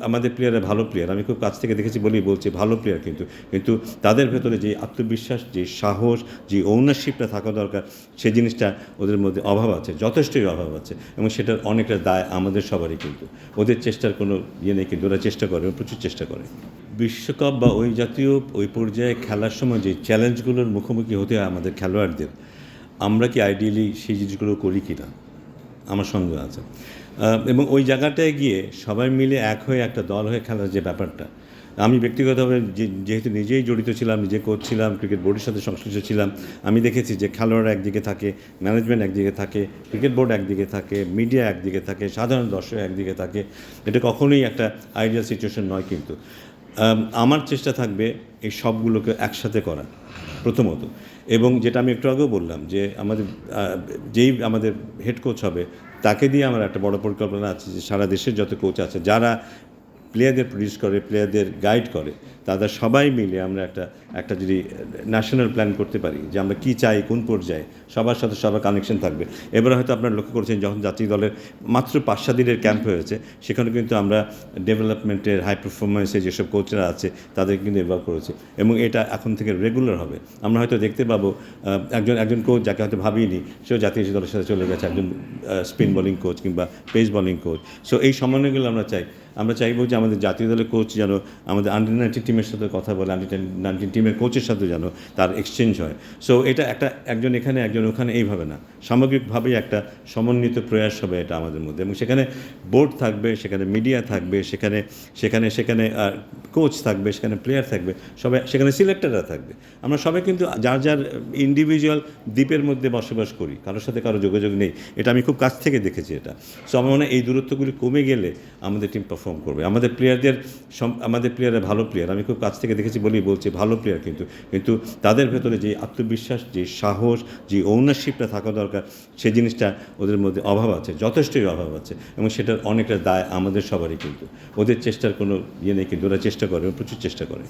আমাদের প্লেয়াররা ভালো প্লেয়ার, আমি খুব কাছ থেকে দেখেছি বলেই বলছি ভালো প্লেয়ার, কিন্তু তাদের ভেতরে যে আত্মবিশ্বাস, যে সাহস, যে ওনারশিপটা থাকা দরকার, সেই জিনিসটা ওদের মধ্যে অভাব আছে, যথেষ্টই অভাব আছে, এবং সেটার অনেকটা দায় আমাদের সবারই। কিন্তু ওদের চেষ্টার কোনো ইয়ে নেই, কিন্তু ওরা চেষ্টা করে, প্রচুর চেষ্টা করে। বিশ্বকাপ বা ওই জাতীয় ওই পর্যায়ে খেলার সময় যে চ্যালেঞ্জগুলোর মুখোমুখি হতে হয় আমাদের খেলোয়াড়দের, আমরা কি আইডিয়ালি সেই জিনিসগুলো করি কি না, আমার সন্দেহ আছে। এবং ওই জায়গাটায় গিয়ে সবাই মিলে এক হয়ে একটা দল হয়ে খেলার যে ব্যাপারটা, আমি ব্যক্তিগতভাবে যেহেতু নিজেই জড়িত ছিলাম, নিজে কোচ ছিলাম, ক্রিকেট বোর্ডের সাথে সংশ্লিষ্ট ছিলাম, আমি দেখেছি যে খেলোয়াড়রা একদিকে থাকে, ম্যানেজমেন্ট একদিকে থাকে, ক্রিকেট বোর্ড একদিকে থাকে, মিডিয়া একদিকে থাকে, সাধারণ দর্শক একদিকে থাকে। এটা কখনোই একটা আইডিয়াল সিচুয়েশন নয়। কিন্তু আমার চেষ্টা থাকবে এই সবগুলোকে একসাথে করা প্রথমত, এবং যেটা আমি একটু আগেও বললাম যে যেই আমাদের হেড কোচ হবে তাকে দিয়ে আমার একটা বড় পরিকল্পনা আছে যে সারা দেশের যত কোচ আছে যারা প্লেয়ারদের প্রডিউস করে, প্লেয়ারদের গাইড করে, তাদের সবাই মিলে আমরা একটা যদি ন্যাশনাল প্ল্যান করতে পারি যে আমরা কী চাই, কোন পর্যায়ে সবার সাথে সবার কানেকশন থাকবে। এবারে হয়তো আপনারা লক্ষ্য করেছেন যখন জাতীয় দলের মাত্র 5-7 দিনের ক্যাম্প হয়েছে, সেখানে কিন্তু আমরা ডেভেলপমেন্টের হাই পারফরমেন্সে যেসব কোচরা আছে তাদেরকে কিন্তু ইনভলভ করেছি, এবং এটা এখন থেকে রেগুলার হবে। আমরা হয়তো দেখতে পাবো একজন কোচ যাকে হয়তো ভাবিনি, সেও জাতীয় দলের সাথে চলে গেছে, একজন স্পিন বোলিং কোচ কিংবা পেস বোলিং কোচ। সো এই সমন্বয়গুলো আমরা চাইবো যে আমাদের জাতীয় দলের কোচ যেন আমাদের আন্ডার-19 টিমের সাথে কথা বলে, আন্ডার-19 টিমের কোচের সাথে যেন তার এক্সচেঞ্জ হয়। সো এটা একজন এখানে একজন ওখানে এইভাবে না, সামগ্রিকভাবেই একটা সমন্বিত প্রয়াস হবে এটা আমাদের মধ্যে, এবং সেখানে বোর্ড থাকবে, সেখানে মিডিয়া থাকবে, সেখানে কোচ থাকবে, সেখানে প্লেয়ার থাকবে, সবাই সেখানে সিলেক্টররা থাকবে। আমরা সবাই কিন্তু যার ইন্ডিভিজুয়াল দ্বীপের মধ্যে বসবাস করি, কারোর সাথে কারো যোগাযোগ নেই। এটা আমি খুব কাছ থেকে দেখেছি এটা। সো আমার মনে হয় এই দূরত্বগুলি কমে গেলে আমাদের টিম পারফর্ম করবে। আমাদের প্লেয়াররা ভালো প্লেয়ার, আমি খুব কাছ থেকে দেখেছি বলেই বলছি ভালো প্লেয়ার, কিন্তু তাদের ভেতরে যে আত্মবিশ্বাস, যে সাহস, যে ওনারশিপটা থাকা দরকার, সেই জিনিসটা ওদের মধ্যে অভাব আছে, যথেষ্টই অভাব আছে, এবং সেটার অনেকটা দায় আমাদের সবারই। কিন্তু ওদের চেষ্টার কোনো ইয়ে নেই, কিন্তু ওরা চেষ্টা করে, প্রচুর চেষ্টা করে।